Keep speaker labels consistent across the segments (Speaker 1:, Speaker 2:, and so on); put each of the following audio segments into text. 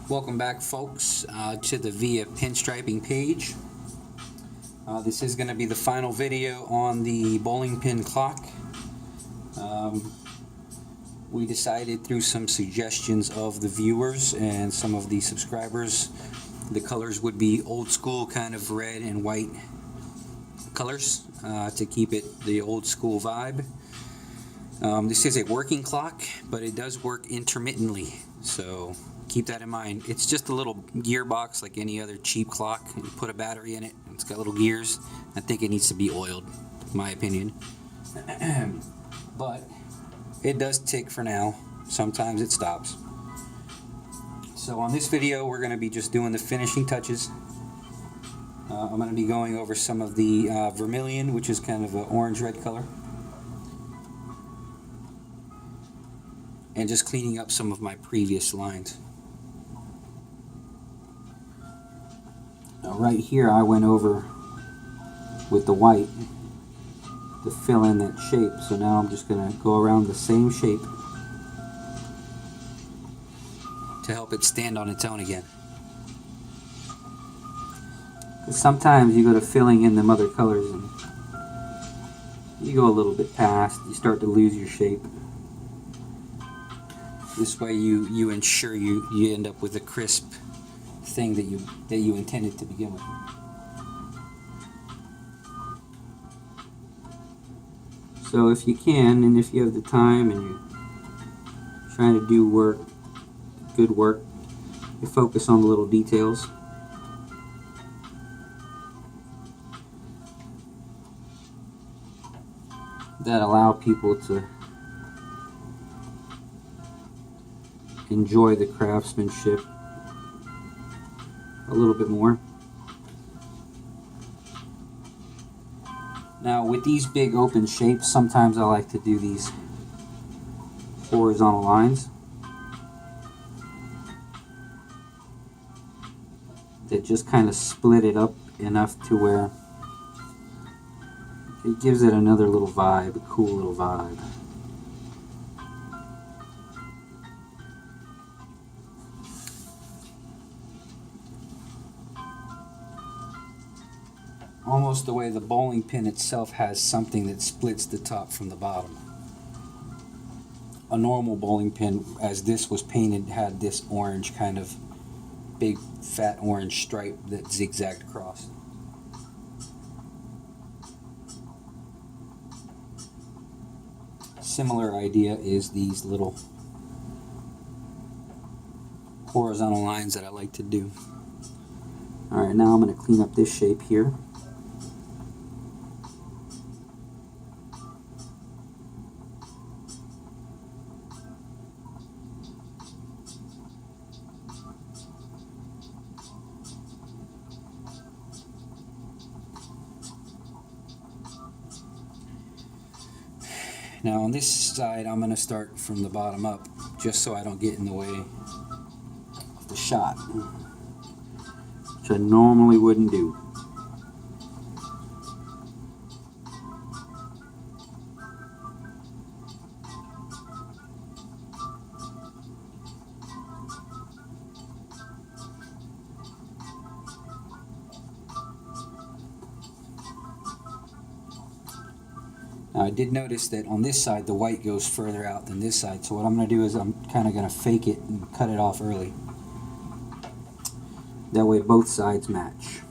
Speaker 1: Welcome back, folks, to the Via Pinstriping page. This is going to be the final video on the bowling pin clock. We decided through some suggestions of the viewers and some of the subscribers, the colors would be old school kind of red and white colors to keep it the old school vibe. This is a working clock, but it does work intermittently, so keep that in mind. It's just a little gearbox like any other cheap clock. You put a battery in it, it's got little gears. I think it needs to be oiled, in my opinion. But it does tick for now. Sometimes it stops. So on this video, we're going to be just doing the finishing touches. I'm going to be going over some of the vermilion, which is kind of an orange-red color, and just cleaning up some of my previous lines. Now right here I went over with the white to fill in that shape, so now I'm just going to go around the same shape to help it stand on its own again. Sometimes you go to filling in them other colors and you go a little bit past, you start to lose your shape. This way you ensure you end up with a crisp thing that you intended to begin with. So if you can, and if you have the time and you're trying to do work, good work, you focus on the little details. That allow people to enjoy the craftsmanship a little bit more. Now with these big open shapes, sometimes I like to do these horizontal lines that just kind of split it up enough to where it gives it another little vibe, a cool little vibe. Almost the way the bowling pin itself has something that splits the top from the bottom. A normal bowling pin, as this was painted, had this orange kind of big fat orange stripe that zigzagged across. Similar idea is these little horizontal lines that I like to do. Alright, now I'm going to clean up this shape here. Now on this side, I'm going to start from the bottom up, just so I don't get in the way of the shot, which I normally wouldn't do. Now I did notice that on this side the white goes further out than this side, so what I'm going to do is I'm kind of going to fake it and cut it off early. That way both sides match.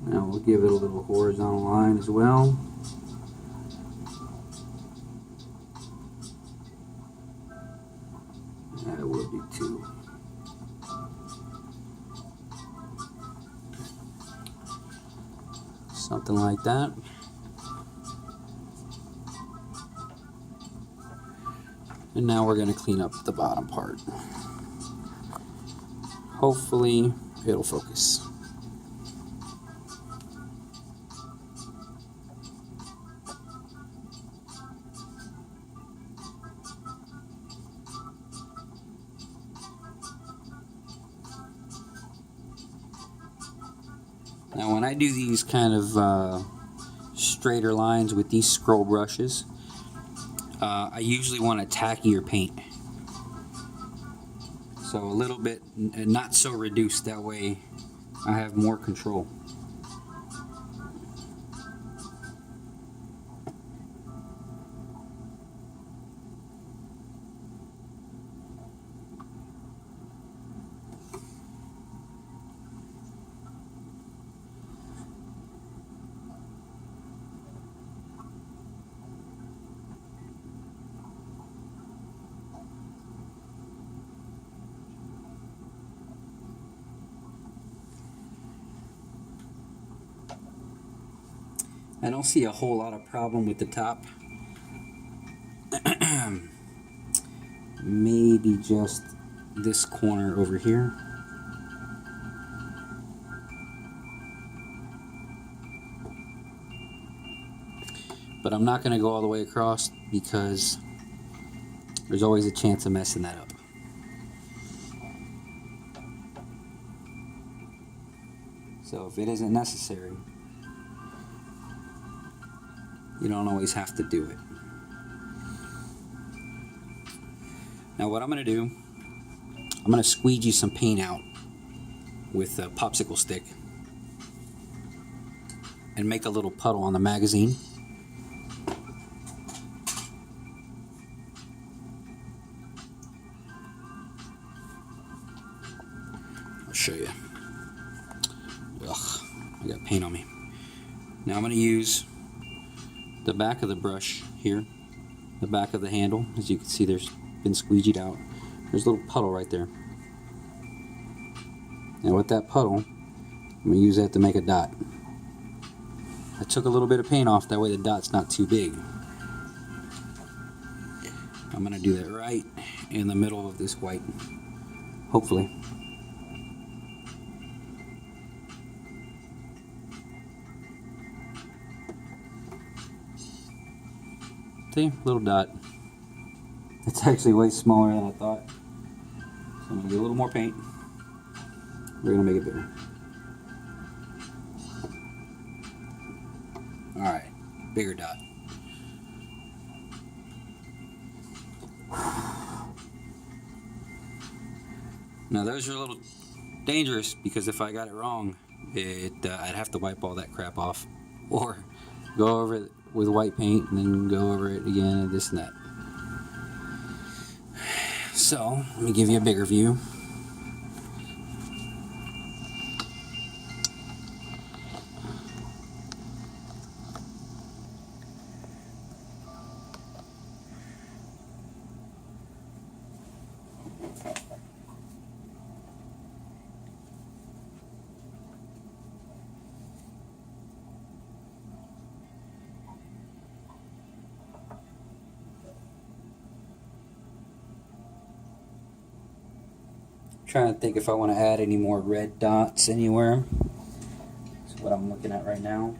Speaker 1: Now we'll give it a little horizontal line as well. That will do two. Something like that. And now we're going to clean up the bottom part. Hopefully it'll focus. Now when I do these kind of straighter lines with these scroll brushes, I usually want a tackier paint. So a little bit not so reduced, that way I have more control. I don't see a whole lot of problem with the top. Maybe just this corner over here. But I'm not going to go all the way across because there's always a chance of messing that up. So if it isn't necessary, you don't always have to do it. Now what I'm going to do, I'm going to squeegee some paint out with a popsicle stick and make a little puddle on the magazine. I'll show you. Ugh, I got paint on me. Now I'm going to use the back of the brush here, the back of the handle. As you can see, there's been squeegeed out. There's a little puddle right there. And with that puddle, I'm going to use that to make a dot. I took a little bit of paint off, that way the dot's not too big. I'm going to do that right in the middle of this white, hopefully. See, little dot. It's actually way smaller than I thought. So I'm going to get a little more paint. We're going to make it bigger. Alright, bigger dot. Now those are a little dangerous because if I got it wrong, I'd have to wipe all that crap off. Or go over it with white paint and then go over it again and this and that. So, let me give you a bigger view. Trying to think if I want to add any more red dots anywhere. That's what I'm looking at right now.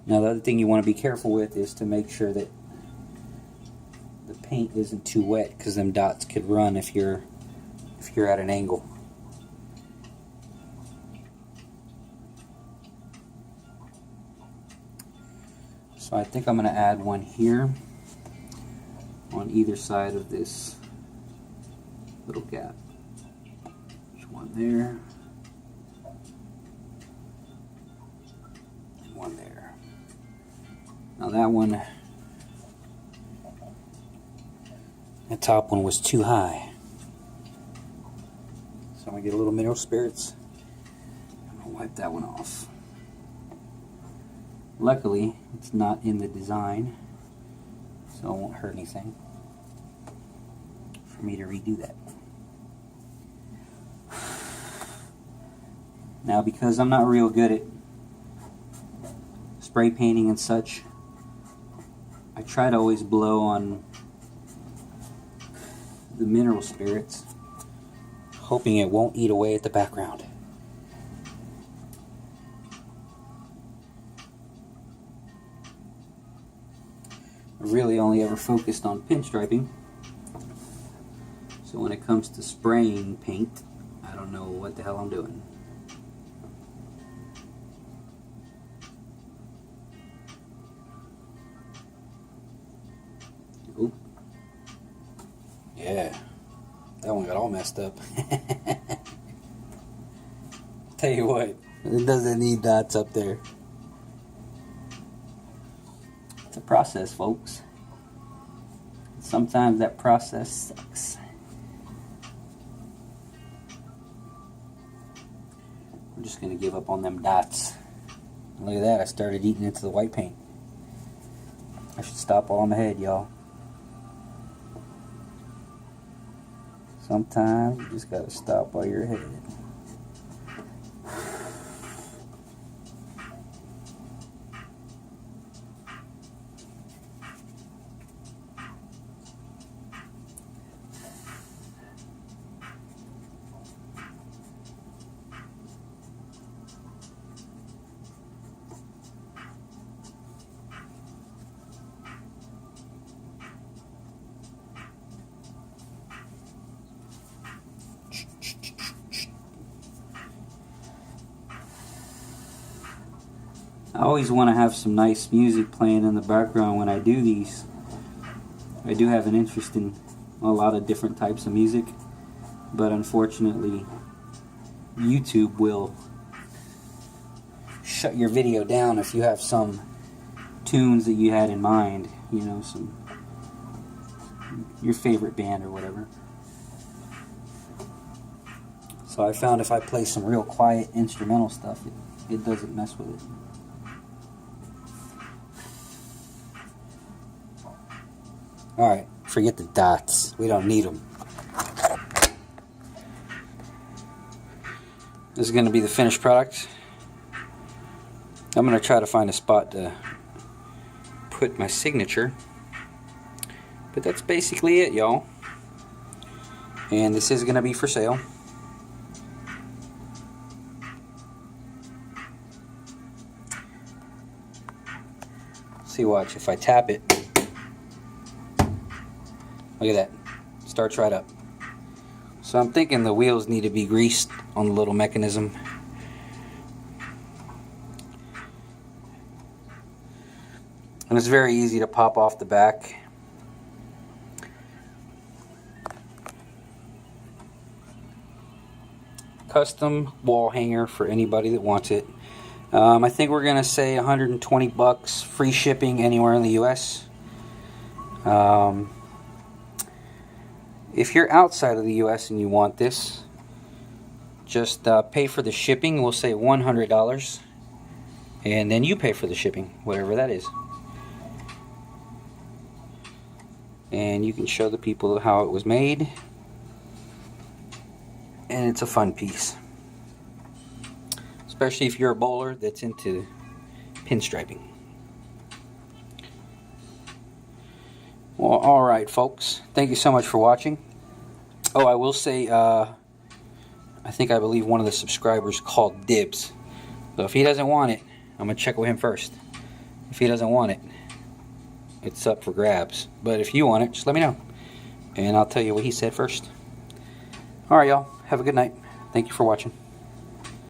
Speaker 1: Now the other thing you want to be careful with is to make sure that the paint isn't too wet, because them dots could run if you're at an angle. So I think I'm going to add one here on either side of this little gap. There's one there and one there. Now that one, the top one was too high. So I'm going to get a little mineral spirits. I'm going to wipe that one off. Luckily, it's not in the design, so it won't hurt anything for me to redo that. Now, because I'm not real good at spray painting and such, I try to always blow on the mineral spirits, hoping it won't eat away at the background. I really only ever focused on pinstriping, so when it comes to spraying paint, I don't don't know what the hell I'm doing. Oop. Yeah, that one got all messed up. Tell you what, it doesn't need dots up there. It's a process, folks. Sometimes that process sucks. I'm just gonna give up on them dots. Look at that, I started eating into the white paint. I should stop while I'm ahead, y'all. Sometimes you just gotta stop while you're ahead. I always want to have some nice music playing in the background when I do these. I do have an interest in a lot of different types of music, but unfortunately YouTube will shut your video down if you have some tunes that you had in mind, you know, some your favorite band or whatever. So I found if I play some real quiet instrumental stuff, it doesn't mess with it. Alright, forget the dots. We don't need them. This is going to be the finished product. I'm going to try to find a spot to put my signature. But that's basically it, y'all. And this is going to be for sale. See, watch, if I tap it, look at that, starts right up. So I'm thinking the wheels need to be greased on the little mechanism. And it's very easy to pop off the back. Custom wall hanger for anybody that wants it. I think we're gonna say 120 bucks, free shipping anywhere in the US. If you're outside of the US and you want this, just pay for the shipping. We'll say $100, and then you pay for the shipping, whatever that is. And you can show the people how it was made, and it's a fun piece. Especially if you're a bowler that's into pinstriping. Well, alright folks, thank you so much for watching. Oh, I will say, I believe one of the subscribers called dibs. So if he doesn't want it, I'm going to check with him first. If he doesn't want it, it's up for grabs. But if you want it, just let me know, and I'll tell you what he said first. Alright y'all, have a good night. Thank you for watching.